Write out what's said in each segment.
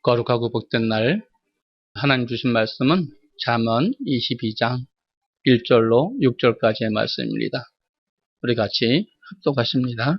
거룩하고 복된 날 하나님 주신 말씀은 잠언 22장 1절로 6절까지의 말씀입니다. 우리 같이 합독하십니다.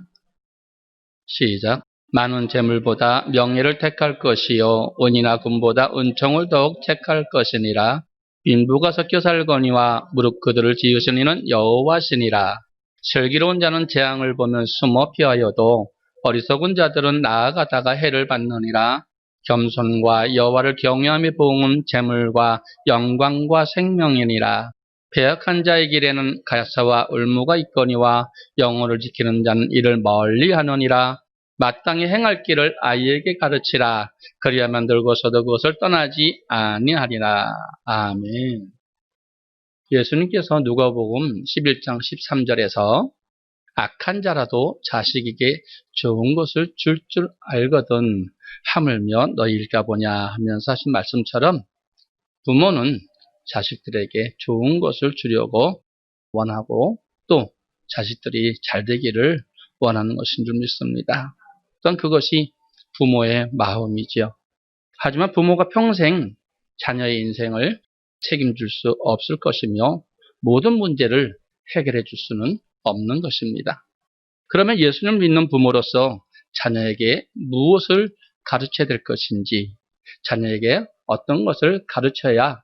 시작. 많은 재물보다 명예를 택할 것이요 은이나 금보다 은총을 더욱 택할 것이니라. 빈부가 섞여 살거니와 무릇 그들을 지으신 이는 여호와시니라. 슬기로운 자는 재앙을 보면 숨어 피하여도 어리석은 자들은 나아가다가 해를 받느니라. 겸손과 여호와를 경외함의 보응은 재물과 영광과 생명이니라. 배역한 자의 길에는 가사와 울무가 있거니와 영혼을 지키는 자는 이를 멀리하느니라. 마땅히 행할 길을 아이에게 가르치라. 그리하면 늙어서도 그것을 떠나지 아니하리라. 아멘. 예수님께서 누가복음 11장 13절에서 악한 자라도 자식에게 좋은 것을 줄 알거든 하물며 너희일까 보냐 하면서 하신 말씀처럼 부모는 자식들에게 좋은 것을 주려고 원하고 또 자식들이 잘 되기를 원하는 것인 줄 믿습니다. 또한 그것이 부모의 마음이죠. 하지만 부모가 평생 자녀의 인생을 책임질 수 없을 것이며 모든 문제를 해결해 줄 수는 없는 것입니다. 그러면 예수님을 믿는 부모로서 자녀에게 무엇을 가르쳐야 될 것인지, 자녀에게 어떤 것을 가르쳐야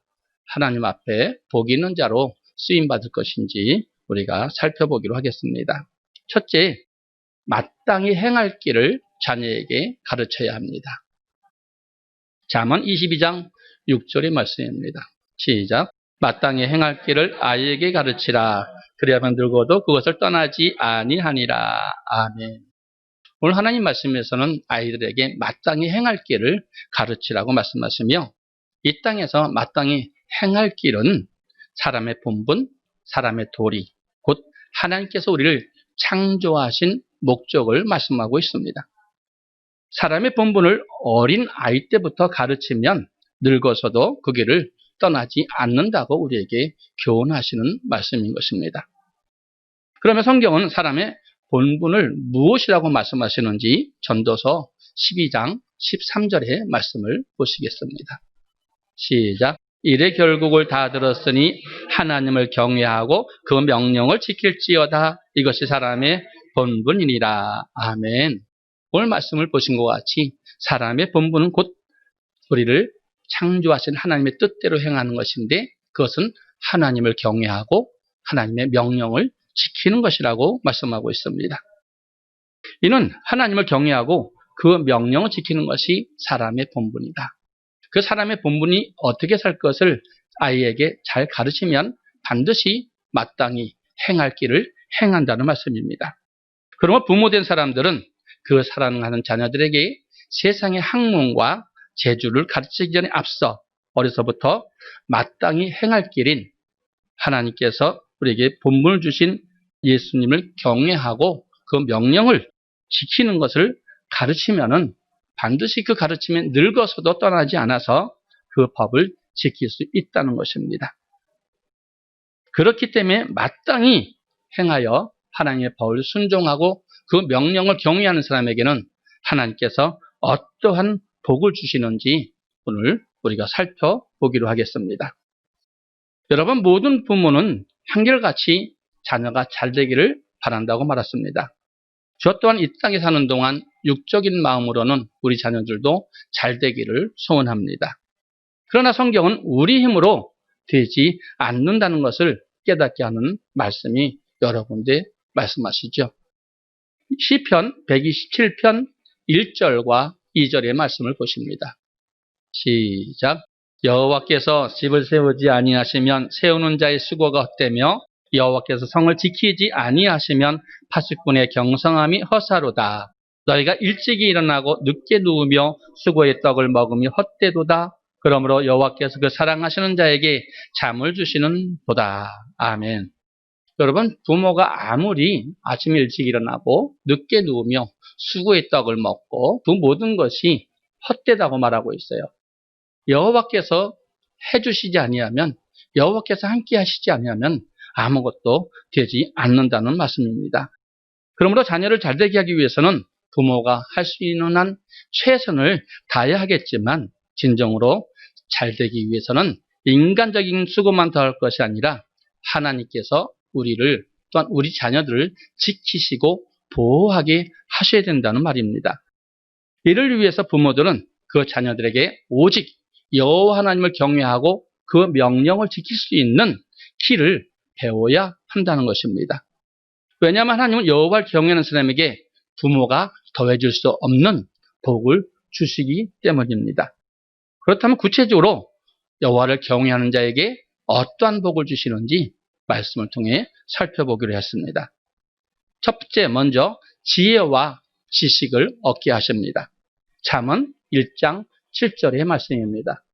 하나님 앞에 복 있는 자로 쓰임받을 것인지 우리가 살펴보기로 하겠습니다. 첫째, 마땅히 행할 길을 자녀에게 가르쳐야 합니다. 잠언 22장 6절의 말씀입니다. 시작. 마땅히 행할 길을 아이에게 가르치라. 그리하면 늙어도 그것을 떠나지 아니하니라. 아멘. 오늘 하나님 말씀에서는 아이들에게 마땅히 행할 길을 가르치라고 말씀하시며 이 땅에서 마땅히 행할 길은 사람의 본분, 사람의 도리, 곧 하나님께서 우리를 창조하신 목적을 말씀하고 있습니다. 사람의 본분을 어린 아이 때부터 가르치면 늙어서도 그 길을 떠나지 않는다고 우리에게 교훈하시는 말씀인 것입니다. 그러면 성경은 사람의 본분을 무엇이라고 말씀하시는지 전도서 12장 13절의 말씀을 보시겠습니다. 시작. 이래 결국을 다 들었으니 하나님을 경외하고 그 명령을 지킬지어다. 이것이 사람의 본분이니라. 아멘. 오늘 말씀을 보신 것 같이 사람의 본분은 곧 우리를 창조하신 하나님의 뜻대로 행하는 것인데 그것은 하나님을 경외하고 하나님의 명령을 지키는 것이라고 말씀하고 있습니다. 이는 하나님을 경외하고 그 명령을 지키는 것이 사람의 본분이다. 그 사람의 본분이 어떻게 살 것을 아이에게 잘 가르치면 반드시 마땅히 행할 길을 행한다는 말씀입니다. 그러면 부모된 사람들은 그 사랑하는 자녀들에게 세상의 학문과 재주를 가르치기 전에 앞서 어려서부터 마땅히 행할 길인 하나님께서 우리에게 본분을 주신 예수님을 경외하고 그 명령을 지키는 것을 가르치면은 반드시 그 가르침에 늙어서도 떠나지 않아서 그 법을 지킬 수 있다는 것입니다. 그렇기 때문에 마땅히 행하여 하나님의 법을 순종하고 그 명령을 경외하는 사람에게는 하나님께서 어떠한 복을 주시는지 오늘 우리가 살펴보기로 하겠습니다. 여러분, 모든 부모는 한결같이 자녀가 잘 되기를 바란다고 말했습니다. 저 또한 이 땅에 사는 동안 육적인 마음으로는 우리 자녀들도 잘 되기를 소원합니다. 그러나 성경은 우리 힘으로 되지 않는다는 것을 깨닫게 하는 말씀이 여러 군데 말씀하시죠. 시편 127편 1절과 2절의 말씀을 보십니다. 시작. 여호와께서 집을 세우지 아니하시면 세우는 자의 수고가 헛되며 여호와께서 성을 지키지 아니하시면 파수꾼의 경성함이 허사로다. 너희가 일찍이 일어나고 늦게 누우며 수고의 떡을 먹으며 헛되도다. 그러므로 여호와께서 그 사랑하시는 자에게 잠을 주시는 도다. 아멘. 여러분, 부모가 아무리 아침 일찍 일어나고 늦게 누우며 수고의 떡을 먹고 그 모든 것이 헛되다고 말하고 있어요. 여호와께서 해주시지 아니하면, 여호와께서 함께 하시지 아니하면 아무것도 되지 않는다는 말씀입니다. 그러므로 자녀를 잘되게 하기 위해서는 부모가 할 수 있는 한 최선을 다해야 하겠지만 진정으로 잘 되기 위해서는 인간적인 수고만 더할 것이 아니라 하나님께서 우리를 또한 우리 자녀들을 지키시고 보호하게 하셔야 된다는 말입니다. 이를 위해서 부모들은 그 자녀들에게 오직 여호와 하나님을 경외하고 그 명령을 지킬 수 있는 길을 배워야 한다는 것입니다. 왜냐하면 하나님은 여호와를 경외하는 사람에게 부모가 더해줄 수 없는 복을 주시기 때문입니다. 그렇다면 구체적으로 여호와를 경외하는 자에게 어떠한 복을 주시는지 말씀을 통해 살펴보기로 했습니다. 첫 번째, 먼저 지혜와 지식을 얻게 하십니다. 잠언 1장 7절의 말씀입니다.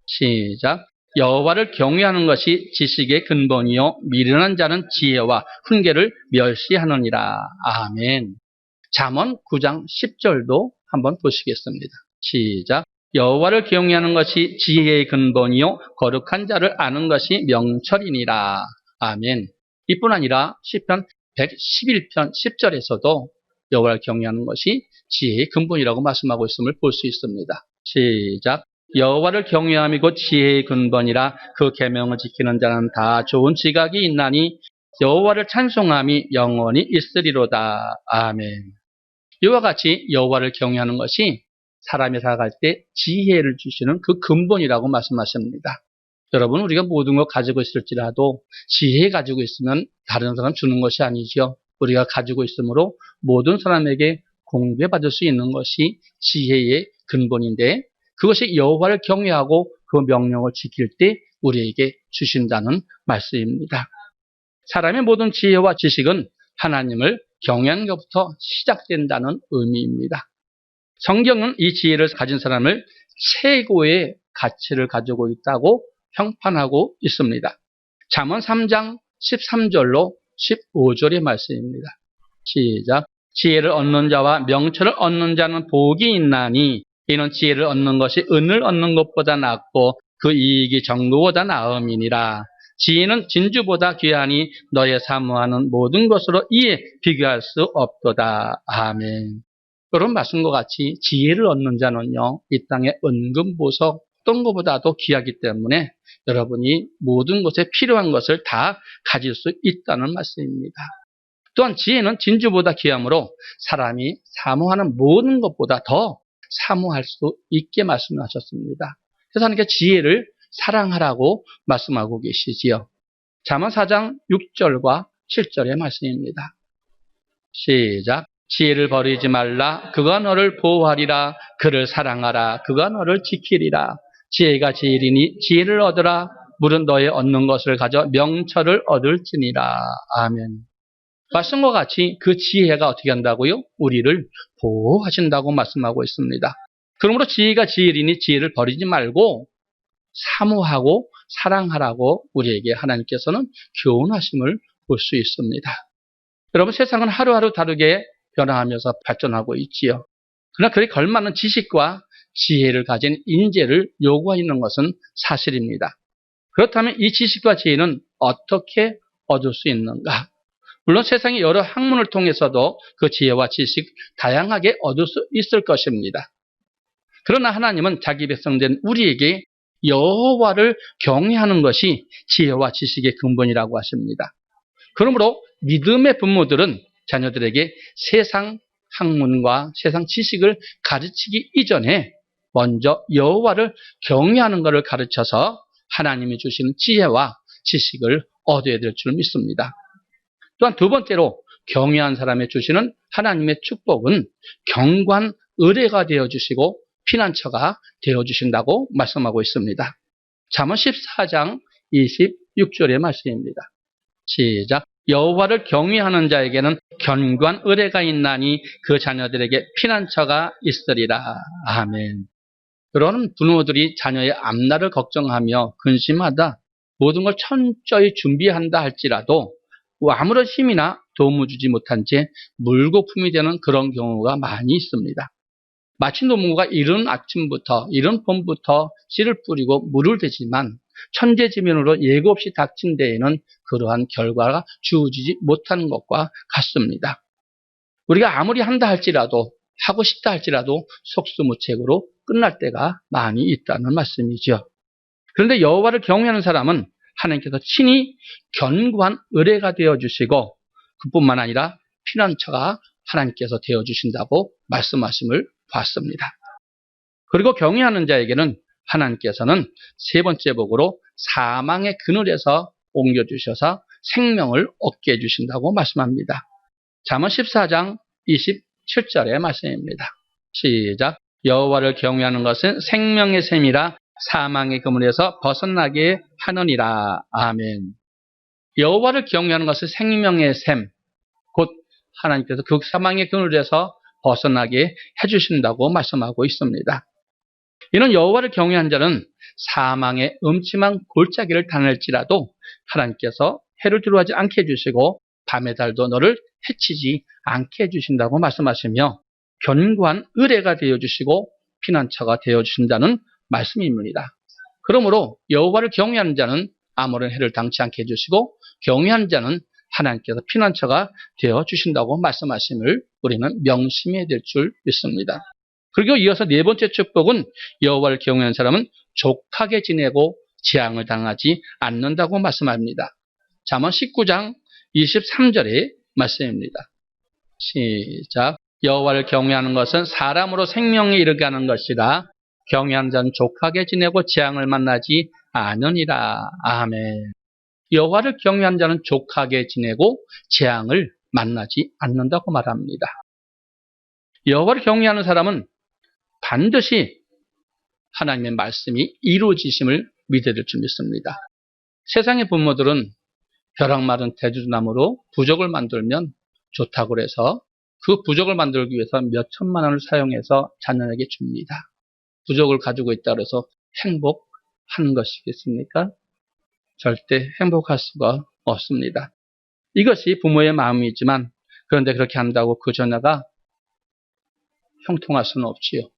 시작. 여호와를 경외하는 것이 지식의 근본이요 미련한 자는 지혜와 훈계를 멸시하느니라. 아멘. 잠언 9장 10절도 한번 보시겠습니다. 시작. 여호와를 경외하는 것이 지혜의 근본이요 거룩한 자를 아는 것이 명철이니라. 아멘. 이뿐 아니라 시편 111편 10절에서도 여호와를 경외하는 것이 지혜의 근본이라고 말씀하고 있음을 볼 수 있습니다. 시작. 여호와를 경외함이 곧 지혜의 근본이라 그 계명을 지키는 자는 다 좋은 지각이 있나니 여호와를 찬송함이 영원히 있으리로다. 아멘. 이와 같이 여호와를 경외하는 것이 사람이 살아갈 때 지혜를 주시는 그 근본이라고 말씀하십니다. 여러분, 우리가 모든 걸 가지고 있을지라도 지혜 가지고 있으면 다른 사람 주는 것이 아니죠. 우리가 가지고 있으므로 모든 사람에게 공개받을 수 있는 것이 지혜의 근본인데 그것이 여호와를 경외하고 그 명령을 지킬 때 우리에게 주신다는 말씀입니다. 사람의 모든 지혜와 지식은 하나님을 경외하는 것부터 시작된다는 의미입니다. 성경은 이 지혜를 가진 사람을 최고의 가치를 가지고 있다고 평판하고 있습니다. 잠언 3장 13절로 15절의 말씀입니다. 시작. 지혜를 얻는 자와 명철을 얻는 자는 복이 있나니 이는 지혜를 얻는 것이 은을 얻는 것보다 낫고 그 이익이 정금보다 나음이니라. 지혜는 진주보다 귀하니 너의 사모하는 모든 것으로 이에 비교할 수 없도다. 아멘. 그런 말씀과 같이 지혜를 얻는 자는요, 이 땅의 은금보석 어떤 것보다도 귀하기 때문에 여러분이 모든 것에 필요한 것을 다 가질 수 있다는 말씀입니다. 또한 지혜는 진주보다 귀하므로 사람이 사모하는 모든 것보다 더 사모할 수 있게 말씀하셨습니다. 그래서 하나님께 지혜를 사랑하라고 말씀하고 계시지요. 잠언 4장 6절과 7절의 말씀입니다. 시작. 지혜를 버리지 말라. 그가 너를 보호하리라. 그를 사랑하라. 그가 너를 지키리라. 지혜가 지혜리니 지혜를 얻으라. 물은 너의 얻는 것을 가져 명철을 얻을지니라. 아멘. 말씀과 같이 그 지혜가 어떻게 한다고요? 우리를 보호하신다고 말씀하고 있습니다. 그러므로 지혜가 지혜리니 지혜를 버리지 말고 사모하고 사랑하라고 우리에게 하나님께서는 교훈하심을 볼 수 있습니다. 여러분, 세상은 하루하루 다르게 변화하면서 발전하고 있지요. 그러나 그에 걸맞는 지식과 지혜를 가진 인재를 요구하는 것은 사실입니다. 그렇다면 이 지식과 지혜는 어떻게 얻을 수 있는가? 물론 세상의 여러 학문을 통해서도 그 지혜와 지식 다양하게 얻을 수 있을 것입니다. 그러나 하나님은 자기 백성된 우리에게 여호와를 경외하는 것이 지혜와 지식의 근본이라고 하십니다. 그러므로 믿음의 부모들은 자녀들에게 세상 학문과 세상 지식을 가르치기 이전에 먼저 여호와를 경외하는 것을 가르쳐서 하나님이 주시는 지혜와 지식을 얻어야 될 줄 믿습니다. 또한 두 번째로 경외한 사람에 주시는 하나님의 축복은 경관 의뢰가 되어주시고 피난처가 되어주신다고 말씀하고 있습니다. 잠언 14장 26절의 말씀입니다. 시작. 여호와를 경외하는 자에게는 견고한 의뢰가 있나니 그 자녀들에게 피난처가 있으리라. 아멘. 그런 부모들이 자녀의 앞날을 걱정하며 근심하다 모든 걸 철저히 준비한다 할지라도 아무런 힘이나 도움을 주지 못한 채 물거품이 되는 그런 경우가 많이 있습니다. 마치 노무가 이른 아침부터 이른 봄부터 씨를 뿌리고 물을 대지만 천재지변으로 예고 없이 닥친 데에는 그러한 결과가 주어지지 못하는 것과 같습니다. 우리가 아무리 한다 할지라도, 하고 싶다 할지라도 속수무책으로 끝날 때가 많이 있다는 말씀이죠. 그런데 여호와를 경외하는 사람은 하나님께서 친히 견고한 의뢰가 되어주시고, 그뿐만 아니라 피난처가 하나님께서 되어주신다고 말씀하심을 봤습니다. 그리고 경외하는 자에게는 하나님께서는 세 번째 복으로 사망의 그늘에서 옮겨주셔서 생명을 얻게 해주신다고 말씀합니다. 잠언 14장 27절의 말씀입니다. 시작. 여호와를 경외하는 것은 생명의 샘이라 사망의 그물에서 벗어나게 하느니라. 아멘. 여호와를 경외하는 것은 생명의 샘, 곧 하나님께서 그 사망의 그늘에서 벗어나게 해주신다고 말씀하고 있습니다. 이는 여호와를 경외한 자는 사망의 음침한 골짜기를 다닐지라도 하나님께서 해를 들어오지 않게 해주시고 밤의 달도 너를 해치지 않게 해주신다고 말씀하시며 견고한 의뢰가 되어주시고 피난처가 되어주신다는 말씀입니다. 그러므로 여호와를 경외하는 자는 아무런 해를 당치 않게 해주시고 경외하는 자는 하나님께서 피난처가 되어주신다고 말씀하심을 우리는 명심해야 될 줄 믿습니다. 그리고 이어서 네 번째 축복은 여호와를 경외하는 사람은 족하게 지내고 재앙을 당하지 않는다고 말씀합니다. 잠언 19장 23절의 말씀입니다. 시작. 여호와를 경외하는 것은 사람으로 생명에 이르게 하는 것이라 경외하는 자는 족하게 지내고 재앙을 만나지 않으니라. 아멘. 여호와를 경외하는 자는 족하게 지내고 재앙을 만나지 않는다고 말합니다. 여호와를 경외하는 사람은 반드시 하나님의 말씀이 이루어지심을 믿어야 될 줄 믿습니다. 세상의 부모들은 벼락 마른 대주나무로 부적을 만들면 좋다고 해서 그 부적을 만들기 위해서 몇 천만 원을 사용해서 자녀에게 줍니다. 부적을 가지고 있다고 해서 행복하는 것이겠습니까? 절대 행복할 수가 없습니다. 이것이 부모의 마음이지만 그런데 그렇게 한다고 그 자녀가 형통할 수는 없지요.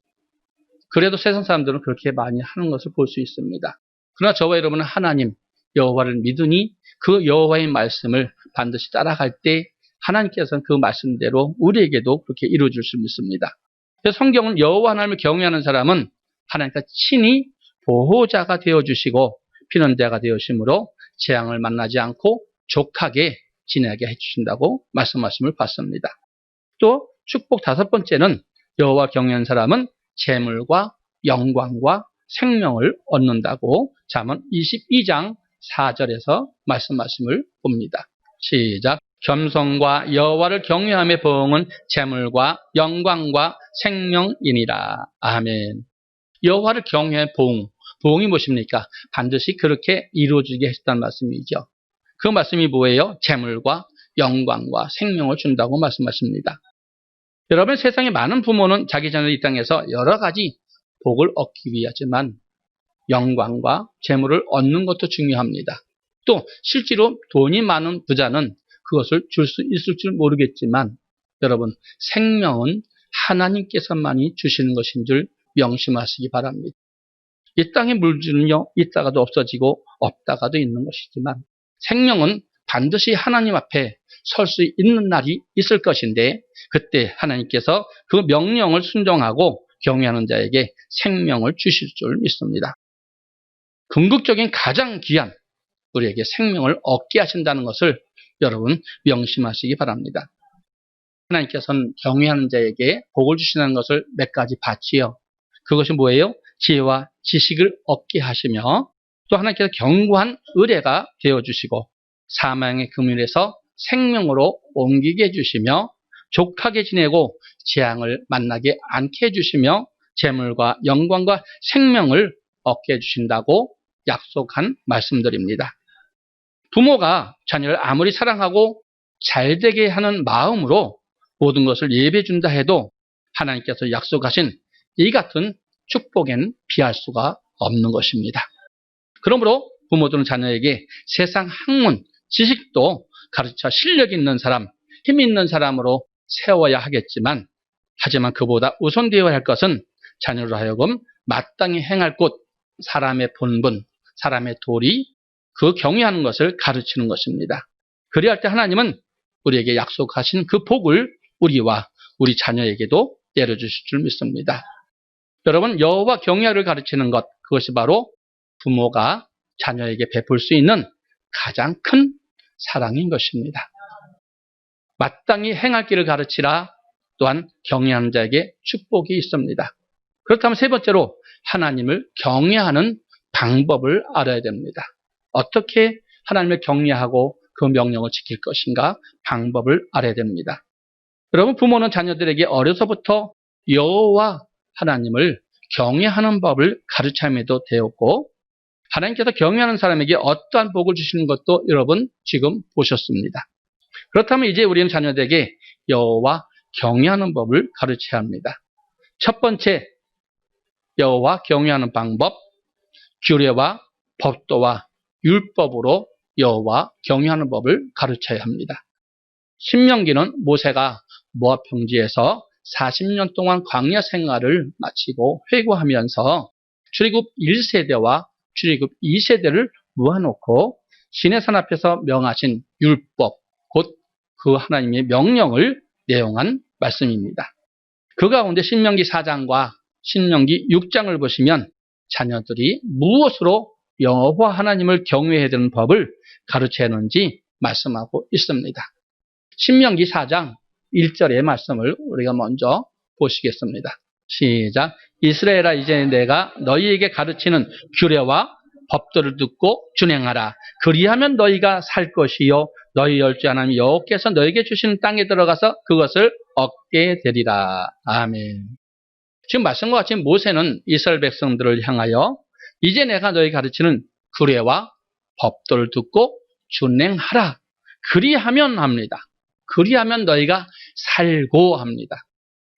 그래도 세상 사람들은 그렇게 많이 하는 것을 볼 수 있습니다. 그러나 저와 여러분은 하나님 여호와를 믿으니 그 여호와의 말씀을 반드시 따라갈 때 하나님께서는 그 말씀대로 우리에게도 그렇게 이루어질 수 믿습니다. 그래서 성경은 여호와 하나님을 경외하는 사람은 하나님께서 친히 보호자가 되어주시고 피난자가 되어심으로 재앙을 만나지 않고 족하게 지내게 해주신다고 말씀하심을 봤습니다. 또 축복 다섯 번째는 여호와 경외하는 사람은 재물과 영광과 생명을 얻는다고 잠언 22장 4절에서 말씀하심을 봅니다. 시작. 겸손과 여호와를 경외함의 보응은 재물과 영광과 생명이니라. 아멘. 여호와를 경외의 보응. 보응이 무엇입니까? 반드시 그렇게 이루어지게 했다는 말씀이죠. 그 말씀이 뭐예요? 재물과 영광과 생명을 준다고 말씀하십니다. 여러분, 세상에 많은 부모는 자기 자녀를 이 땅에서 여러 가지 복을 얻기 위하지만 영광과 재물을 얻는 것도 중요합니다. 또 실제로 돈이 많은 부자는 그것을 줄 수 있을 줄 모르겠지만 여러분, 생명은 하나님께서만이 주시는 것인 줄 명심하시기 바랍니다. 이 땅의 물질은요, 있다가도 없어지고 없다가도 있는 것이지만 생명은 반드시 하나님 앞에 설 수 있는 날이 있을 것인데 그때 하나님께서 그 명령을 순종하고 경외하는 자에게 생명을 주실 줄 믿습니다. 궁극적인 가장 귀한 우리에게 생명을 얻게 하신다는 것을 여러분 명심하시기 바랍니다. 하나님께서는 경외하는 자에게 복을 주시는 것을 몇 가지 봤지요. 그것이 뭐예요? 지혜와 지식을 얻게 하시며 또 하나님께서 견고한 의뢰가 되어주시고 사망의 그물에서 생명으로 옮기게 해주시며 족하게 지내고 재앙을 만나게 않게 해주시며 재물과 영광과 생명을 얻게 해주신다고 약속한 말씀드립니다. 부모가 자녀를 아무리 사랑하고 잘되게 하는 마음으로 모든 것을 예배해 준다 해도 하나님께서 약속하신 이 같은 축복에는 비할 수가 없는 것입니다. 그러므로 부모들은 자녀에게 세상 학문, 지식도 가르쳐 실력 있는 사람, 힘 있는 사람으로 세워야 하겠지만 하지만 그보다 우선되어야 할 것은 자녀로 하여금 마땅히 행할 곳, 사람의 본분, 사람의 도리, 그 경외하는 것을 가르치는 것입니다. 그리할 때 하나님은 우리에게 약속하신 그 복을 우리와 우리 자녀에게도 내려주실 줄 믿습니다. 여러분, 여호와 경외를 가르치는 것, 그것이 바로 부모가 자녀에게 베풀 수 있는 가장 큰 사랑인 것입니다. 마땅히 행할 길을 가르치라. 또한 경외하는 자에게 축복이 있습니다. 그렇다면 세 번째로 하나님을 경외하는 방법을 알아야 됩니다. 어떻게 하나님을 경외하고 그 명령을 지킬 것인가 방법을 알아야 됩니다. 여러분, 부모는 자녀들에게 어려서부터 여호와 하나님을 경외하는 법을 가르침에도 되었고, 하나님께서 경외하는 사람에게 어떠한 복을 주시는 것도 여러분 지금 보셨습니다. 그렇다면 이제 우리는 자녀들에게 여호와 경외하는 법을 가르쳐야 합니다. 첫 번째, 여호와 경외하는 방법, 규례와 법도와 율법으로 여호와 경외하는 법을 가르쳐야 합니다. 신명기는 모세가 모압 평지에서 40년 동안 광야 생활을 마치고 회고하면서 출애굽 1세대와 출애굽 2세대를 모아놓고 시내산 앞에서 명하신 율법, 곧 그 하나님의 명령을 내용한 말씀입니다. 그 가운데 신명기 4장과 신명기 6장을 보시면 자녀들이 무엇으로 여호와 하나님을 경외해야 되는 법을 가르쳐야 하는지 말씀하고 있습니다. 신명기 4장 1절의 말씀을 우리가 먼저 보시겠습니다. 시작. 이스라엘아, 이제 내가 너희에게 가르치는 규례와 법도를 듣고 준행하라. 그리하면 너희가 살 것이요 너희 열주 하나님 여호와께서 너희에게 주시는 땅에 들어가서 그것을 얻게 되리라. 아멘. 지금 말씀과 같이 모세는 이스라엘 백성들을 향하여 이제 내가 너희 가르치는 규례와 법도를 듣고 준행하라. 그리하면 합니다. 그리하면 너희가 살고 합니다.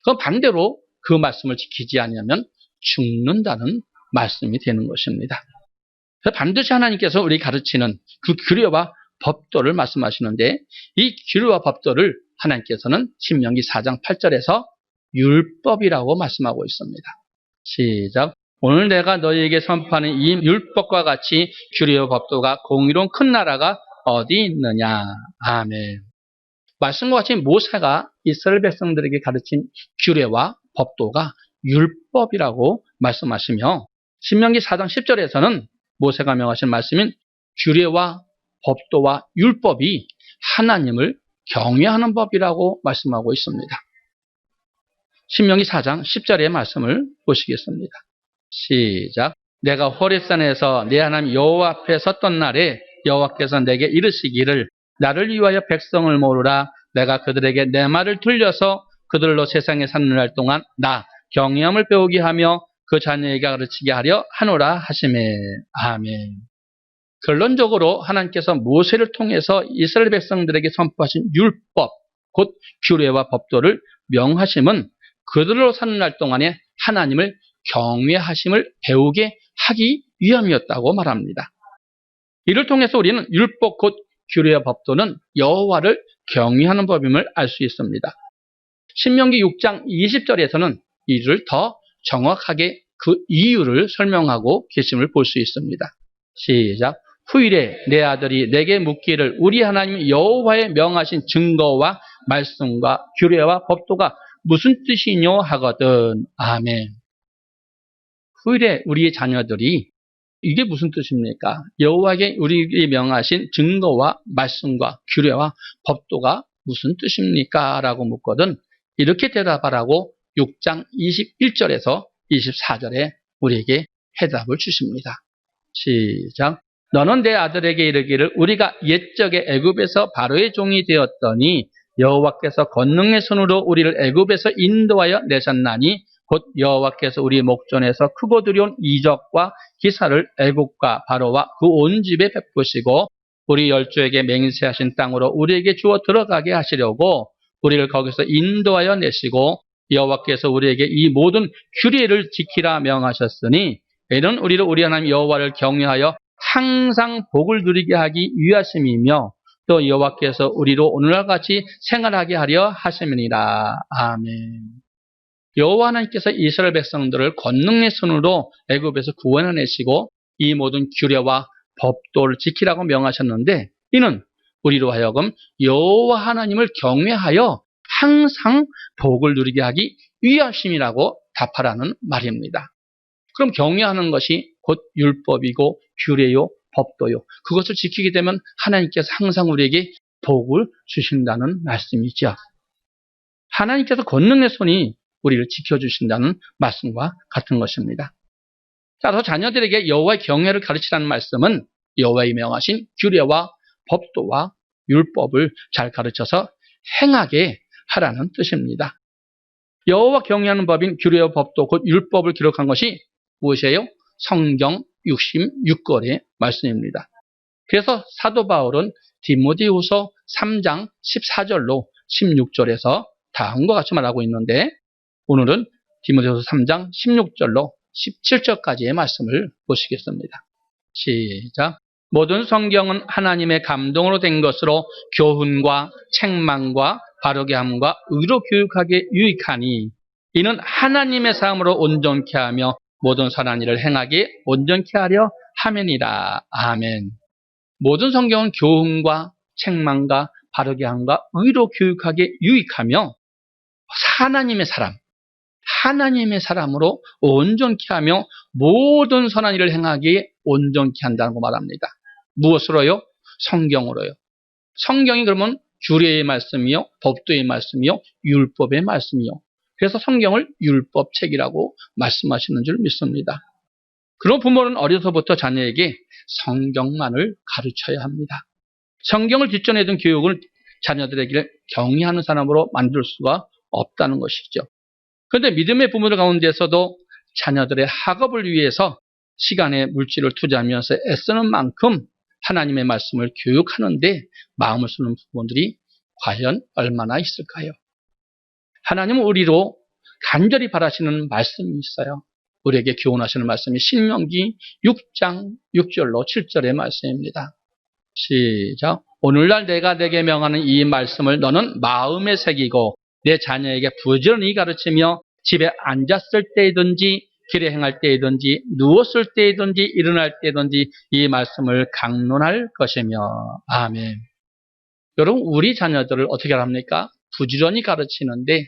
그 반대로 그 말씀을 지키지 않으면 죽는다는 말씀이 되는 것입니다. 반드시 하나님께서 우리 가르치는 그 규례와 법도를 말씀하시는데, 이 규례와 법도를 하나님께서는 신명기 4장 8절에서 율법이라고 말씀하고 있습니다. 시작. 오늘 내가 너희에게 선포하는 이 율법과 같이 규례와 법도가 공의로운 큰 나라가 어디 있느냐. 아멘. 말씀과 같이 모세가 이스라엘 백성들에게 가르친 규례와 법도가 율법이라고 말씀하시며, 신명기 4장 10절에서는 모세가 명하신 말씀인 규례와 법도와 율법이 하나님을 경외하는 법이라고 말씀하고 있습니다. 신명기 4장 10절의 말씀을 보시겠습니다. 시작. 내가 호렙산에서 내 하나님 여호와 앞에 섰던 날에 여호와께서 내게 이르시기를 나를 위하여 백성을 모으라. 내가 그들에게 내 말을 들려서 그들로 세상에 사는 날 동안 나 경외함을 배우게 하며 그 자녀에게 가르치게 하려 하노라 하시매. 아멘. 결론적으로 하나님께서 모세를 통해서 이스라엘 백성들에게 선포하신 율법, 곧 규례와 법도를 명하심은 그들로 사는 날 동안에 하나님을 경외하심을 배우게 하기 위함이었다고 말합니다. 이를 통해서 우리는 율법, 곧 규례와 법도는 여호와를 경외하는 법임을 알 수 있습니다. 신명기 6장 20절에서는 이를 더 정확하게 그 이유를 설명하고 계심을 볼 수 있습니다. 시작. 후일에 내 아들이 내게 묻기를 우리 하나님 여호와의 명하신 증거와 말씀과 규례와 법도가 무슨 뜻이뇨 하거든. 아멘. 후일에 우리의 자녀들이 이게 무슨 뜻입니까? 여호와에게 우리에게 명하신 증거와 말씀과 규례와 법도가 무슨 뜻입니까? 라고 묻거든 이렇게 대답하라고 6장 21절에서 24절에 우리에게 해답을 주십니다. 시작. 너는 내 아들에게 이르기를 우리가 옛적에 애굽에서 바로의 종이 되었더니 여호와께서 권능의 손으로 우리를 애굽에서 인도하여 내셨나니 곧 여호와께서 우리 목전에서 크고 두려운 이적과 기사를 애국과 바로와 그 온 집에 베푸시고 우리 열조에게 맹세하신 땅으로 우리에게 주어 들어가게 하시려고 우리를 거기서 인도하여 내시고 여호와께서 우리에게 이 모든 규례를 지키라 명하셨으니 이는 우리를 우리 하나님 여호와를 경외하여 항상 복을 누리게 하기 위하심이며 또 여호와께서 우리로 오늘날 같이 생활하게 하려 하심이니라. 아멘. 여호와 하나님께서 이스라엘 백성들을 권능의 손으로 애굽에서 구원해내시고 이 모든 규례와 법도를 지키라고 명하셨는데 이는 우리로 하여금 여호와 하나님을 경외하여 항상 복을 누리게 하기 위하심이라고 답하라는 말입니다. 그럼 경외하는 것이 곧 율법이고 규례요, 법도요. 그것을 지키게 되면 하나님께서 항상 우리에게 복을 주신다는 말씀이죠. 하나님께서 권능의 손이 우리를 지켜주신다는 말씀과 같은 것입니다. 따라서 자녀들에게 여호와의 경외를 가르치라는 말씀은 여호와의 명하신 규례와 법도와 율법을 잘 가르쳐서 행하게 하라는 뜻입니다. 여호와 경외하는 법인 규례와 법도 곧 율법을 기록한 것이 무엇이에요? 성경 66권의 말씀입니다. 그래서 사도 바울은 디모데후서 3장 14절로 16절에서 다음과 같이 말하고 있는데 오늘은 디모데후서 3장 16절로 17절까지의 말씀을 보시겠습니다. 시작. 모든 성경은 하나님의 감동으로 된 것으로 교훈과 책망과 바르게 함과 의로 교육하게 유익하니 이는 하나님의 사람으로 온전케 하며 모든 선한 일을 행하게 온전케 하려 함이니라. 아멘. 모든 성경은 교훈과 책망과 바르게 함과 의로 교육하게 유익하며 하나님의 사람으로 온전케 하며 모든 선한 일을 행하기에 온전케 한다고 말합니다. 무엇으로요? 성경으로요. 성경이 그러면 규례의 말씀이요, 법도의 말씀이요, 율법의 말씀이요. 그래서 성경을 율법책이라고 말씀하시는 줄 믿습니다. 그런 부모는 어려서부터 자녀에게 성경만을 가르쳐야 합니다. 성경을 뒷전에 둔 교육을 자녀들에게 경외하는 사람으로 만들 수가 없다는 것이죠. 그런데 믿음의 부모들 가운데서도 자녀들의 학업을 위해서 시간에 물질을 투자하면서 애쓰는 만큼 하나님의 말씀을 교육하는데 마음을 쓰는 부모들이 과연 얼마나 있을까요? 하나님은 우리로 간절히 바라시는 말씀이 있어요. 우리에게 교훈하시는 말씀이 신명기 6장 6절로 7절의 말씀입니다. 시작. 오늘날 내가 내게 명하는 이 말씀을 너는 마음에 새기고 내 자녀에게 부지런히 가르치며 집에 앉았을 때이든지 길에 행할 때이든지 누웠을 때이든지 일어날 때이든지 이 말씀을 강론할 것이며. 아멘. 여러분, 우리 자녀들을 어떻게 합니까? 부지런히 가르치는데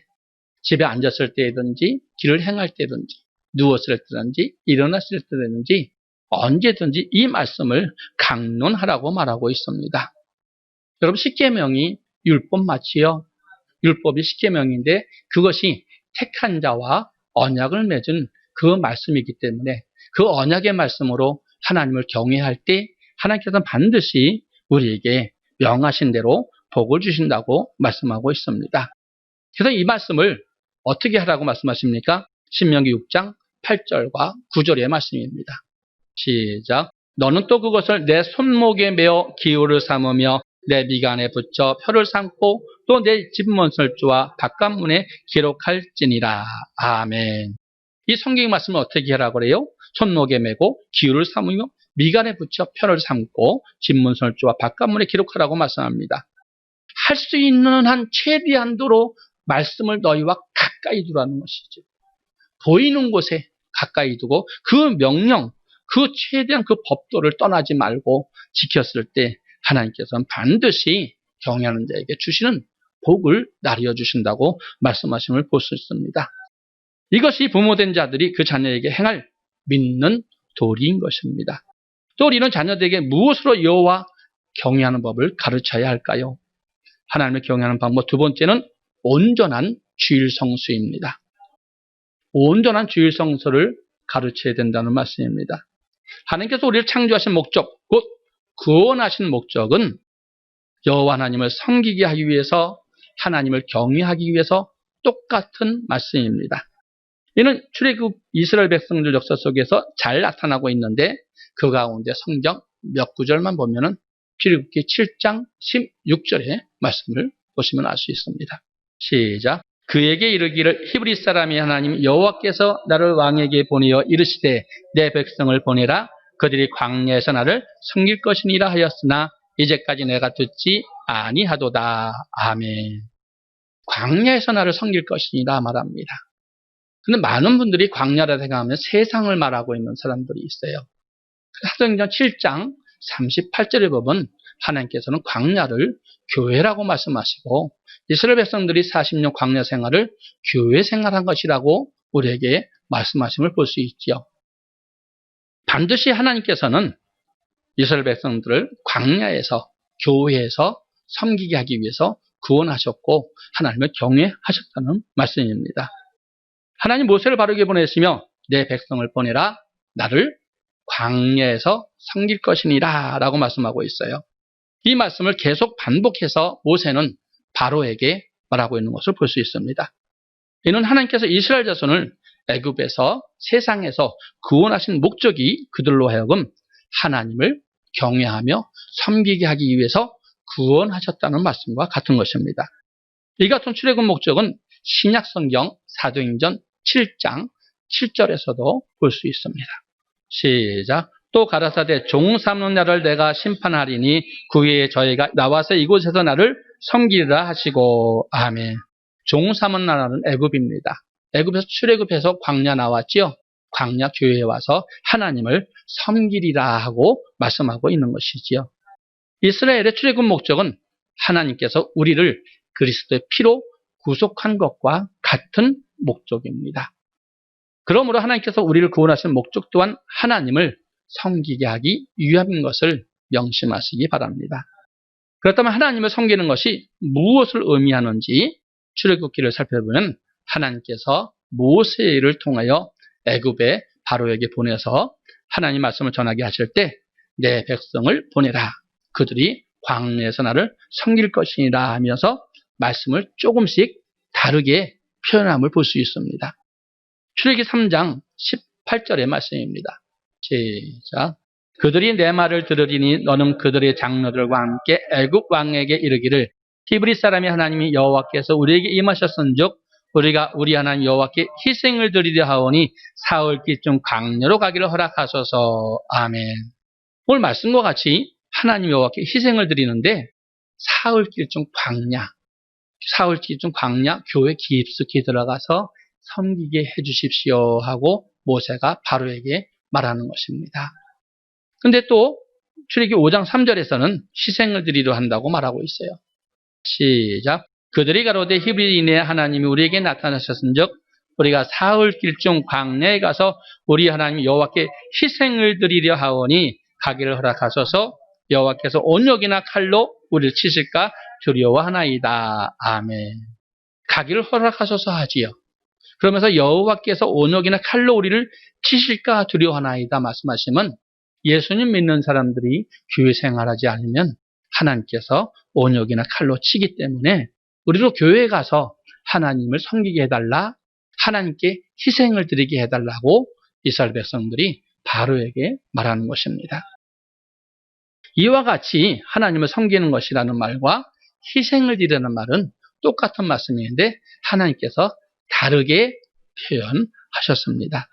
집에 앉았을 때이든지 길을 행할 때든지 누웠을 때든지 일어났을 때든지 언제든지 이 말씀을 강론하라고 말하고 있습니다. 여러분, 십계명이 율법 맞지요? 율법이 십계명인데 그것이 택한 자와 언약을 맺은 그 말씀이기 때문에 그 언약의 말씀으로 하나님을 경외할 때 하나님께서는 반드시 우리에게 명하신 대로 복을 주신다고 말씀하고 있습니다. 그래서 이 말씀을 어떻게 하라고 말씀하십니까? 신명기 6장 8절과 9절의 말씀입니다. 시작. 너는 또 그것을 내 손목에 메어 기호를 삼으며 내 미간에 붙여 표를 삼고 또 내 집문설주와 바깥문에 기록할지니라. 아멘. 이 성경 말씀을 어떻게 하라고 그래요? 손목에 메고 기호를 삼으며 미간에 붙여 표를 삼고 집문설주와 바깥문에 기록하라고 말씀합니다. 할 수 있는 한 최대한도로 말씀을 너희와 가까이 두라는 것이죠. 보이는 곳에 가까이 두고 그 명령, 그 최대한 그 법도를 떠나지 말고 지켰을 때 하나님께서는 반드시 경외하는 자에게 주시는 복을 나뉘어 주신다고 말씀하심을 볼 수 있습니다. 이것이 부모된 자들이 그 자녀에게 행할 믿는 도리인 것입니다. 또 우리는 자녀들에게 무엇으로 여호와 경외하는 법을 가르쳐야 할까요? 하나님을 경외하는 방법 두 번째는 온전한 주일 성수입니다. 온전한 주일 성수를 가르쳐야 된다는 말씀입니다. 하나님께서 우리를 창조하신 목적, 곧 구원하신 목적은 여호와 하나님을 섬기게 하기 위해서, 하나님을 경외하기 위해서 똑같은 말씀입니다. 이는 출애굽 이스라엘 백성들 역사 속에서 잘 나타나고 있는데 그 가운데 성경 몇 구절만 보면은 출애굽기 7장 16절의 말씀을 보시면 알 수 있습니다. 시작. 그에게 이르기를 히브리 사람이 하나님 여호와께서 나를 왕에게 보내어 이르시되 내 백성을 보내라. 그들이 광야에서 나를 섬길 것이니라 하였으나 이제까지 내가 듣지 아니하도다. 아멘. 광야에서 나를 섬길 것이니라 말합니다. 근데 많은 분들이 광야라 생각하면 세상을 말하고 있는 사람들이 있어요. 사도행전 7장 38절에 보면 하나님께서는 광야를 교회라고 말씀하시고 이스라엘 백성들이 40년 광야 생활을 교회 생활한 것이라고 우리에게 말씀하심을 볼 수 있지요. 반드시 하나님께서는 이스라엘 백성들을 광야에서 교회에서 섬기게 하기 위해서 구원하셨고 하나님을 경외하셨다는 말씀입니다. 하나님 모세를 바르게 보내시며 내 백성을 보내라 나를 광야에서 섬길 것이니라 라고 말씀하고 있어요. 이 말씀을 계속 반복해서 모세는 바로에게 말하고 있는 것을 볼 수 있습니다. 이는 하나님께서 이스라엘 자손을 애굽에서 세상에서 구원하신 목적이 그들로 하여금 하나님을 경외하며 섬기게 하기 위해서 구원하셨다는 말씀과 같은 것입니다. 이 같은 출애굽 목적은 신약성경 사도행전 7장 7절에서도 볼 수 있습니다. 시작. 또 가라사대 종 삼는 날을 내가 심판하리니 그 후에 저희가 나와서 이곳에서 나를 섬기리라 하시고 아멘. 종 삼은 나라는 애굽입니다. 애굽에서 출애굽해서 광야 나왔지요. 광야 교회에 와서 하나님을 섬기리라 하고 말씀하고 있는 것이지요. 이스라엘의 출애굽 목적은 하나님께서 우리를 그리스도의 피로 구속한 것과 같은 목적입니다. 그러므로 하나님께서 우리를 구원하신 목적 또한 하나님을 섬기게 하기 위함인 것을 명심하시기 바랍니다. 그렇다면 하나님을 섬기는 것이 무엇을 의미하는지 출애굽기를 살펴보면 하나님께서 모세를 통하여 애굽에 바로에게 보내서 하나님 말씀을 전하게 하실 때 내 백성을 보내라. 그들이 광야에서 나를 섬길 것이니라 하면서 말씀을 조금씩 다르게 표현함을 볼 수 있습니다. 출애굽기 3장 18절의 말씀입니다. 시작. 그들이 내 말을 들으리니 너는 그들의 장로들과 함께 애굽 왕에게 이르기를 히브리 사람이 하나님이 여호와께서 우리에게 임하셨은즉 우리가 우리 하나님 여호와께 희생을 드리려 하오니 사흘길쯤 광야로 가기를 허락하소서. 아멘. 오늘 말씀과 같이 하나님 여호와께 희생을 드리는데 사흘길쯤 광야 교회 깊숙이 들어가서 섬기게 해주십시오 하고 모세가 바로에게 말하는 것입니다. 근데 또 출애굽기 5장 3절에서는 희생을 드리려 한다고 말하고 있어요. 시작. 그들이 가로되 히브리인의 하나님이 우리에게 나타나셨은즉 우리가 사흘길쯤 광야에 가서 우리 하나님 여호와께 희생을 드리려 하오니 가기를 허락하소서. 여호와께서 온역이나 칼로 우리를 치실까 두려워하나이다. 아멘. 가기를 허락하소서 하지요. 그러면서 여호와께서 온역이나 칼로 우리를 치실까 두려워하나이다 말씀하시면 예수님 믿는 사람들이 교회 생활하지 않으면 하나님께서 온역이나 칼로 치기 때문에 우리도 교회에 가서 하나님을 섬기게 해달라, 하나님께 희생을 드리게 해달라고 이스라엘 백성들이 바로에게 말하는 것입니다. 이와 같이 하나님을 섬기는 것이라는 말과 희생을 드리는 말은 똑같은 말씀인데 하나님께서 다르게 표현하셨습니다.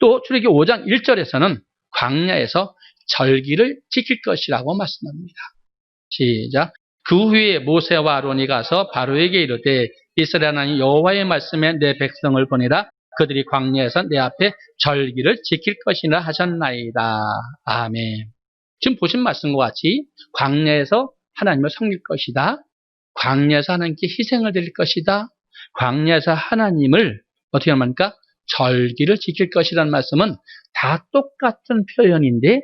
또 출애굽기 5장 1절에서는 광야에서 절기를 지킬 것이라고 말씀합니다. 시작. 그 후에 모세와 아론이 가서 바로에게 이르되 이스라엘 하나님 여호와의 말씀에 내 백성을 보내라. 그들이 광야에서 내 앞에 절기를 지킬 것이라 하셨나이다. 아멘. 지금 보신 말씀과 같이 광야에서 하나님을 섬길 것이다. 광야에서 하나님께 희생을 드릴 것이다. 광야에서 하나님을 어떻게 합니까? 절기를 지킬 것이라는 말씀은 다 똑같은 표현인데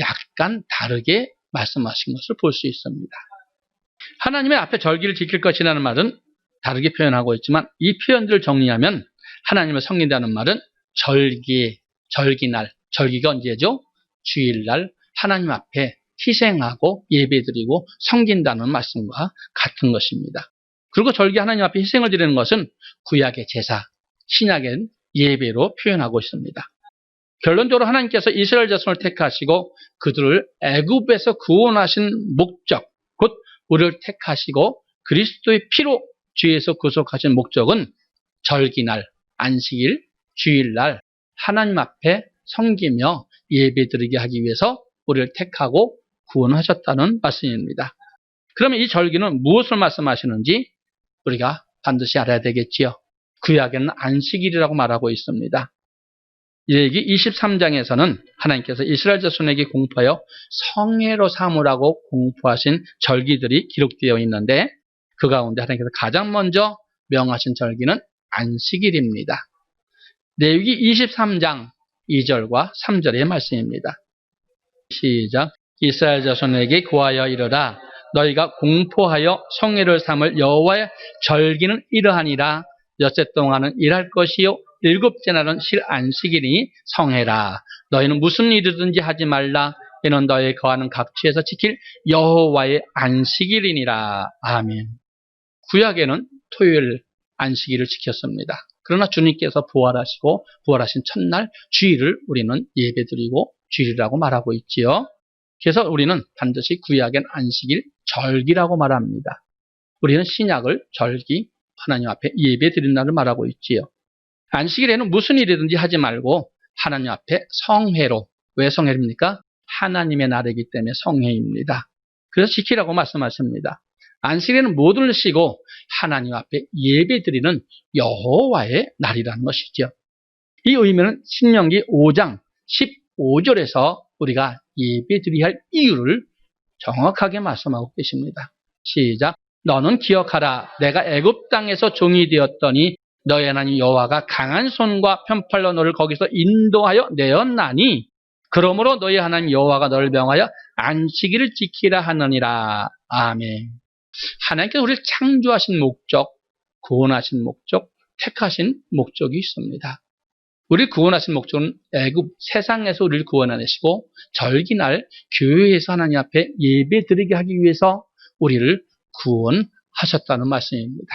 약간 다르게 말씀하신 것을 볼 수 있습니다. 하나님의 앞에 절기를 지킬 것이라는 말은 다르게 표현하고 있지만 이 표현들을 정리하면 하나님을 섬긴다는 말은 절기날, 절기가 언제죠? 주일날 하나님 앞에 희생하고 예배드리고 섬긴다는 말씀과 같은 것입니다. 그리고 절기 하나님 앞에 희생을 드리는 것은 구약의 제사, 신약의 예배로 표현하고 있습니다. 결론적으로 하나님께서 이스라엘 자손을 택하시고 그들을 애굽에서 구원하신 목적, 곧 우리를 택하시고 그리스도의 피로 죄에서 구속하신 목적은 절기날, 안식일, 주일날 하나님 앞에 섬기며 예배드리게 하기 위해서 우리를 택하고 구원하셨다는 말씀입니다. 그러면 이 절기는 무엇을 말씀하시는지 우리가 반드시 알아야 되겠지요. 구약에는 안식일이라고 말하고 있습니다. 레위기 23장에서는 하나님께서 이스라엘 자손에게 공포하여 성회로 삼으라고 공포하신 절기들이 기록되어 있는데 그 가운데 하나님께서 가장 먼저 명하신 절기는 안식일입니다. 레위기 23장 2절과 3절의 말씀입니다. 시작. 이스라엘 자손에게 고하여 이르라. 너희가 공포하여 성회를 삼을 여호와의 절기는 이러하니라. 엿새 동안은 일할 것이요 일곱째 날은 실 안식일이니 성회라. 너희는 무슨 일이든지 하지 말라. 이는 너희 거하는 각지에서 지킬 여호와의 안식일이니라. 아멘. 구약에는 토요일 안식일을 지켰습니다. 그러나 주님께서 부활하시고 부활하신 첫날 주일을 우리는 예배드리고 주일이라고 말하고 있지요. 그래서 우리는 반드시 구약엔 안식일 절기라고 말합니다. 우리는 신약을 절기, 하나님 앞에 예배드린 날을 말하고 있지요. 안식일에는 무슨 일이든지 하지 말고 하나님 앞에 성회로. 왜 성회입니까? 하나님의 날이기 때문에 성회입니다. 그래서 지키라고 말씀하십니다. 안식일에는 모든 쉬고 하나님 앞에 예배드리는 여호와의 날이라는 것이죠. 이 의미는 신명기 5장 15절에서 우리가 예배드려야 할 이유를 정확하게 말씀하고 계십니다. 시작. 너는 기억하라. 내가 애굽 땅에서 종이 되었더니 너의 하나님 여호와가 강한 손과 편팔로 너를 거기서 인도하여 내었나니 그러므로 너의 하나님 여호와가 너를 명하여 안식일을 지키라 하느니라. 아멘. 하나님께서 우리를 창조하신 목적, 구원하신 목적, 택하신 목적이 있습니다. 우리를 구원하신 목적은 애굽 세상에서 우리를 구원하시고 절기날 교회에서 하나님 앞에 예배드리게 하기 위해서 우리를 구원하셨다는 말씀입니다.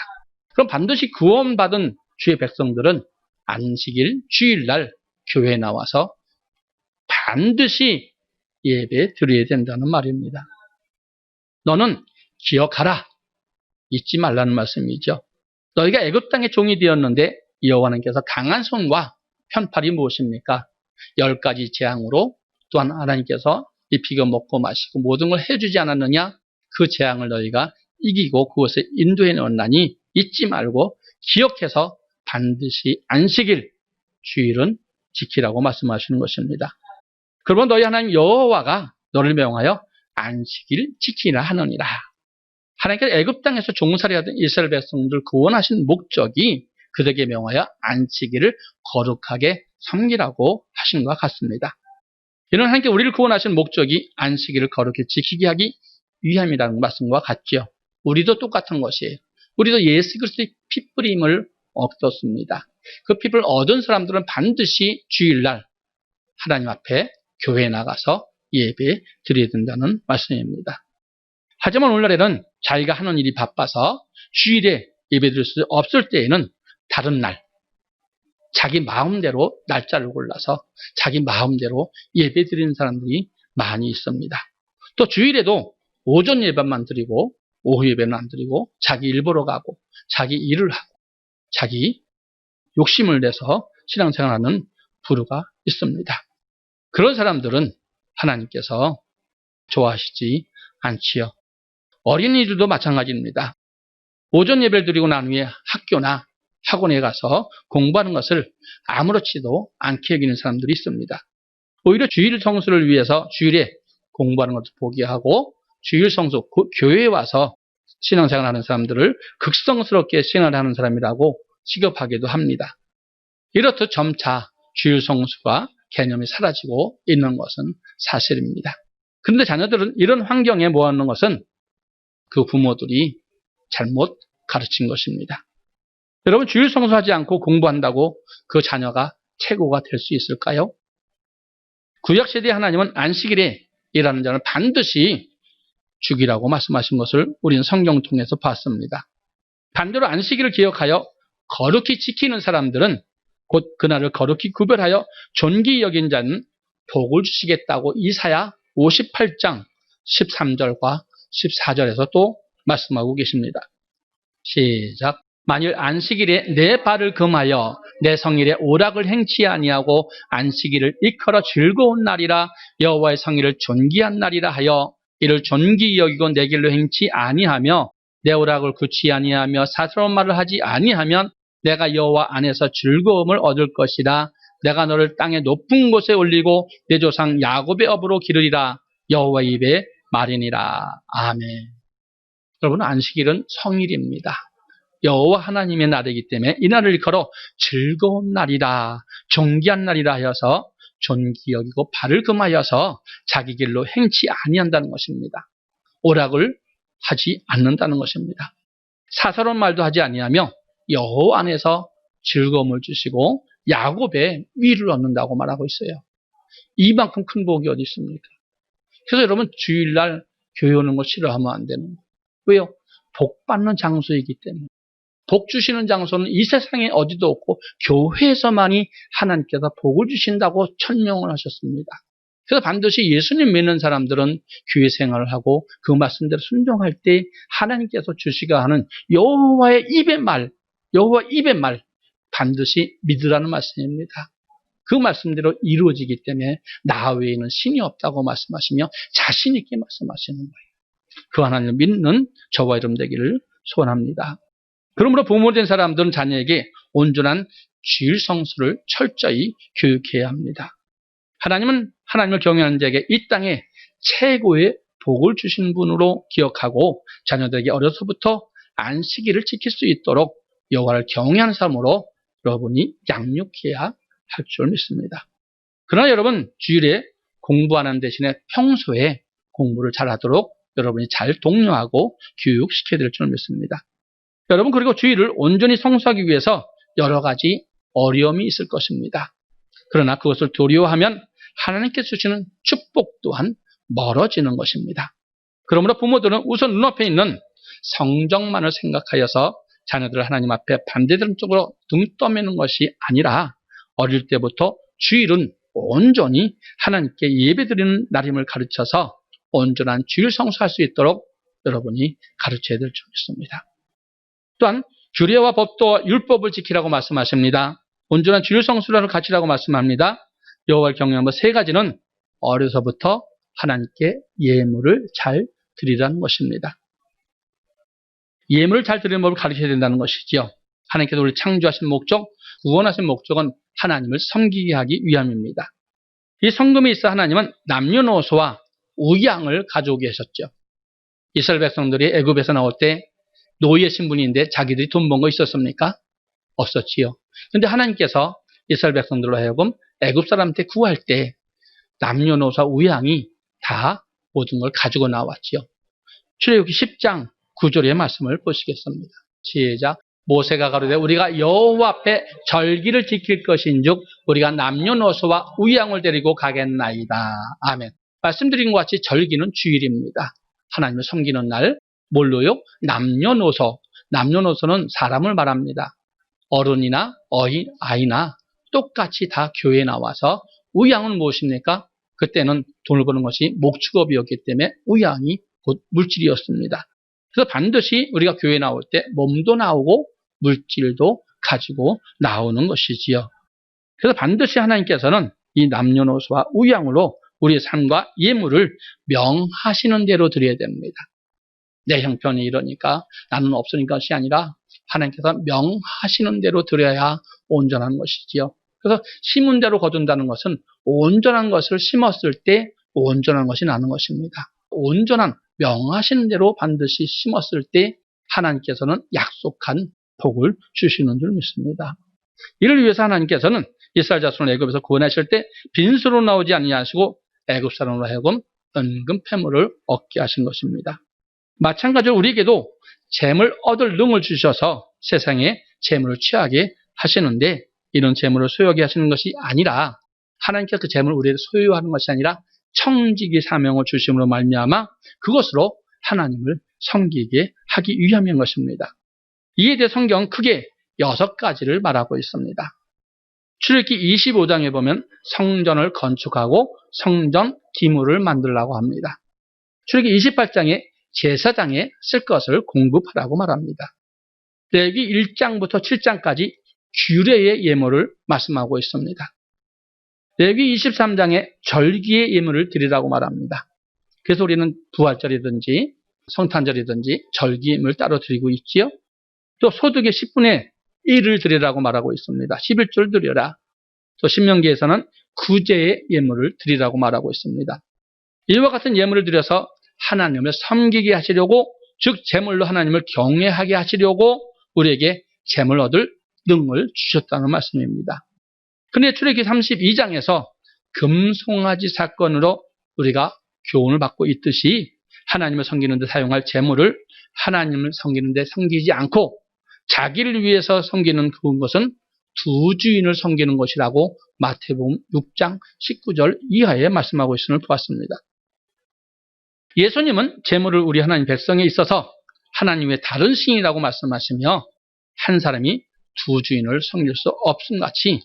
그럼 반드시 구원받은 주의 백성들은 안식일, 주일날 교회에 나와서 반드시 예배 드려야 된다는 말입니다. 너는 기억하라. 잊지 말라는 말씀이죠. 너희가 애굽 땅의 종이 되었는데 여호와께서 강한 손과 편팔이 무엇입니까? 10가지 재앙으로 또한 하나님께서 입히고 먹고 마시고 모든 걸 해주지 않았느냐? 그 재앙을 너희가 이기고 그것에 인도해 놓았나니 잊지 말고 기억해서 반드시 안식일, 주일은 지키라고 말씀하시는 것입니다. 그러면 너희 하나님 여호와가 너를 명하여 안식일 지키라 하느니라. 하나님께서 애굽 땅에서 종살이하던 이스라엘 백성들을 구원하신 목적이 그들에게 명하여 안식일을 거룩하게 섬기라고 하신 것과 같습니다. 이는 하나님께 우리를 구원하신 목적이 안식일을 거룩히 지키게 하기 위함이라는 말씀과 같죠. 우리도 똑같은 것이에요. 우리도 예수 그리스도의 피뿌림을 얻었습니다. 그 피를 얻은 사람들은 반드시 주일날 하나님 앞에 교회에 나가서 예배 드려야 된다는 말씀입니다. 하지만 오늘날에는 자기가 하는 일이 바빠서 주일에 예배 드릴 수 없을 때에는 다른 날 자기 마음대로 날짜를 골라서 자기 마음대로 예배 드리는 사람들이 많이 있습니다. 또 주일에도 오전 예배만 드리고 오후 예배는 안 드리고 자기 일 보러 가고 자기 일을 하고 자기 욕심을 내서 신앙생활하는 부류가 있습니다. 그런 사람들은 하나님께서 좋아하시지 않지요. 어린이들도 마찬가지입니다. 오전 예배를 드리고 난 후에 학교나 학원에 가서 공부하는 것을 아무렇지도 않게 여기는 사람들이 있습니다. 오히려 주일 성수를 위해서 주일에 공부하는 것을 포기하고 주일 성수, 교회에 와서 신앙생활하는 사람들을 극성스럽게 신앙하는 사람이라고 취급하기도 합니다. 이렇듯 점차 주일 성수가 개념이 사라지고 있는 것은 사실입니다. 그런데 자녀들은 이런 환경에 모아놓는 것은 그 부모들이 잘못 가르친 것입니다. 여러분, 주일 성수하지 않고 공부한다고 그 자녀가 최고가 될 수 있을까요? 구약시대의 하나님은 안식일에 일하는 자는 반드시 죽이라고 말씀하신 것을 우리는 성경 통해서 봤습니다. 반대로 안식일을 기억하여 거룩히 지키는 사람들은 곧 그날을 거룩히 구별하여 존귀 여긴 자는 복을 주시겠다고 이사야 58장 13절과 14절에서 또 말씀하고 계십니다. 시작. 만일 안식일에 내 발을 금하여 내 성일에 오락을 행치 아니하고 안식일을 일컬어 즐거운 날이라 여호와의 성일을 존귀한 날이라 하여 이를 존귀 여기고 내 길로 행치 아니하며 내 오락을 굳이 아니하며 사스러운 말을 하지 아니하면 내가 여호와 안에서 즐거움을 얻을 것이라. 내가 너를 땅의 높은 곳에 올리고 내 조상 야곱의 업으로 기르리라. 여호와 입의 말이니라. 아멘. 여러분, 안식일은 성일입니다. 여호와 하나님의 날이기 때문에 이 날을 일컬어 즐거운 날이라, 존귀한 날이라 하여서 존귀 여기고 발을 금하여서 자기 길로 행치 아니한다는 것입니다. 오락을 하지 않는다는 것입니다. 사사로운 말도 하지 아니하며 여호와 안에서 즐거움을 주시고 야곱의 위를 얻는다고 말하고 있어요. 이만큼 큰 복이 어디 있습니까? 그래서 여러분, 주일날 교회 오는 거 싫어하면 안 되는 거예요. 왜요? 복 받는 장소이기 때문에. 복 주시는 장소는 이 세상에 어디도 없고 교회에서만이 하나님께서 복을 주신다고 천명을 하셨습니다. 그래서 반드시 예수님 믿는 사람들은 교회 생활을 하고 그 말씀대로 순종할 때 하나님께서 주시가 하는 여호와의 입의 말, 여호와 입의 말 반드시 믿으라는 말씀입니다. 그 말씀대로 이루어지기 때문에 나 외에는 신이 없다고 말씀하시며 자신 있게 말씀하시는 거예요. 그 하나님을 믿는 저와 여러분 되기를 소원합니다. 그러므로 부모된 사람들은 자녀에게 온전한 주일 성수를 철저히 교육해야 합니다. 하나님은 하나님을 경외하는 자에게 이 땅에 최고의 복을 주신 분으로 기억하고 자녀들에게 어려서부터 안식일을 지킬 수 있도록 여호와를 경외하는 사람으로 여러분이 양육해야 할 줄 믿습니다. 그러나 여러분, 주일에 공부하는 대신에 평소에 공부를 잘하도록 여러분이 잘 독려하고 교육시켜야 될 줄 믿습니다. 여러분, 그리고 주일을 온전히 성수하기 위해서 여러 가지 어려움이 있을 것입니다. 그러나 그것을 두려워하면 하나님께 주시는 축복 또한 멀어지는 것입니다. 그러므로 부모들은 우선 눈앞에 있는 성적만을 생각하여서 자녀들을 하나님 앞에 반대되는 쪽으로 등 떠매는 것이 아니라 어릴 때부터 주일은 온전히 하나님께 예배드리는 날임을 가르쳐서 온전한 주일 성수할 수 있도록 여러분이 가르쳐야 될 줄 믿습니다. 또한 규례와 법도와 율법을 지키라고 말씀하십니다. 온전한 주일 성수를 갖추라고 말씀합니다. 여호와를 경외하는 세 가지는 어려서부터 하나님께 예물을 잘 드리라는 것입니다. 예물을 잘 드리는 법을 가르쳐야 된다는 것이지요. 하나님께서 우리를 창조하신 목적, 구원하신 목적은 하나님을 섬기게 하기 위함입니다. 이 성금에 있어 하나님은 남녀노소와 우양을 가져오게 하셨죠. 이스라엘 백성들이 애굽에서 나올 때 노예 신분인데 자기들이 돈 번 거 있었습니까? 없었지요. 그런데 하나님께서 이스라엘 백성들로 하여금 애굽 사람한테 구할 때 남녀노소 우양이 다 모든 걸 가지고 나왔지요. 출애굽기 10장 9절의 말씀을 보시겠습니다. 시작. 모세가 가로되 우리가 여호와 앞에 절기를 지킬 것인즉 우리가 남녀노소와 우양을 데리고 가겠나이다. 아멘. 말씀드린 것 같이 절기는 주일입니다. 하나님을 섬기는 날. 뭘로요? 남녀노소. 남녀노소는 사람을 말합니다. 어른이나 아이나 똑같이 다 교회에 나와서 우양은 무엇입니까? 그때는 돈을 버는 것이 목축업이었기 때문에 우양이 곧 물질이었습니다. 그래서 반드시 우리가 교회에 나올 때 몸도 나오고 물질도 가지고 나오는 것이지요. 그래서 반드시 하나님께서는 이 남녀노소와 우양으로 우리의 삶과 예물을 명하시는 대로 드려야 됩니다. 내 형편이 이러니까 나는 없으니까 것이 아니라 하나님께서 명하시는 대로 드려야 온전한 것이지요. 그래서 심은 대로 거둔다는 것은 온전한 것을 심었을 때 온전한 것이 나는 것입니다. 온전한 명하시는 대로 반드시 심었을 때 하나님께서는 약속한 복을 주시는 줄 믿습니다. 이를 위해서 하나님께서는 이스라엘 자손을 애굽에서 구원하실 때 빈수로 나오지 아니하시고 애굽 사람으로 하여금 은금 패물을 얻게 하신 것입니다. 마찬가지로 우리에게도 재물 얻을 능을 주셔서 세상에 재물을 취하게 하시는데 이런 재물을 소유하게 하시는 것이 아니라 하나님께서 그 재물을 우리에게 소유하는 것이 아니라 청지기 사명을 주심으로 말미암아 그것으로 하나님을 섬기게 하기 위함인 것입니다. 이에 대해 성경은 크게 6가지를 말하고 있습니다. 출애굽기 25장에 보면 성전을 건축하고 성전 기물을 만들라고 합니다. 출애굽기 28장에 제사장에 쓸 것을 공급하라고 말합니다. 레위기 1장부터 7장까지 규례의 예물을 말씀하고 있습니다. 레위기 23장에 절기의 예물을 드리라고 말합니다. 그래서 우리는 부활절이든지 성탄절이든지 절기 예물을 따로 드리고 있지요. 또 소득의 10분의 1을 드리라고 말하고 있습니다. 11조를 드려라. 또 신명기에서는 구제의 예물을 드리라고 말하고 있습니다. 이와 같은 예물을 드려서 하나님을 섬기게 하시려고, 즉 제물로 하나님을 경외하게 하시려고 우리에게 제물 얻을 능을 주셨다는 말씀입니다. 그런데 출애굽기 32장에서 금송아지 사건으로 우리가 교훈을 받고 있듯이 하나님을 섬기는 데 사용할 제물을 하나님을 섬기는 데 섬기지 않고 자기를 위해서 섬기는 그것은 두 주인을 섬기는 것이라고 마태복음 6장 19절 이하에 말씀하고 있음을 보았습니다. 예수님은 제물을 우리 하나님 백성에 있어서 하나님의 다른 신이라고 말씀하시며 한 사람이 두 주인을 섬길 수 없음 같이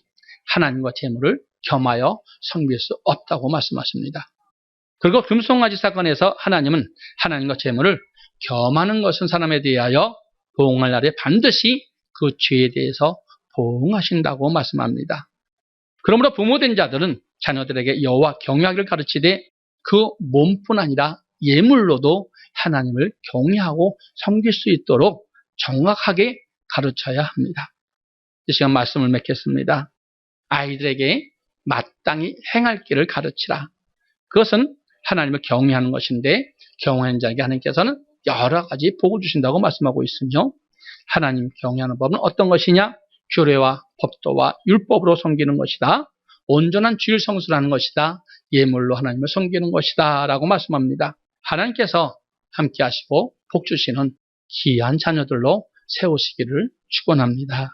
하나님과 제물을 겸하여 섬길 수 없다고 말씀하십니다. 그리고 금송아지 사건에서 하나님은 하나님과 제물을 겸하는 것은 사람에 대하여 보응할 날에 반드시 그 죄에 대해서 보응하신다고 말씀합니다. 그러므로 부모된 자들은 자녀들에게 여호와 경외하기를 가르치되 그 몸뿐 아니라 예물로도 하나님을 경외하고 섬길 수 있도록 정확하게 가르쳐야 합니다. 이 시간 말씀을 맺겠습니다. 아이들에게 마땅히 행할 길을 가르치라. 그것은 하나님을 경외하는 것인데 경외하는 자에게 하나님께서는 여러 가지 복을 주신다고 말씀하고 있으며 하나님 경외하는 법은 어떤 것이냐? 규례와 법도와 율법으로 섬기는 것이다. 온전한 주일 성수라는 것이다. 예물로 하나님을 섬기는 것이다 라고 말씀합니다. 하나님께서 함께 하시고 복 주시는 귀한 자녀들로 세우시기를 축원합니다.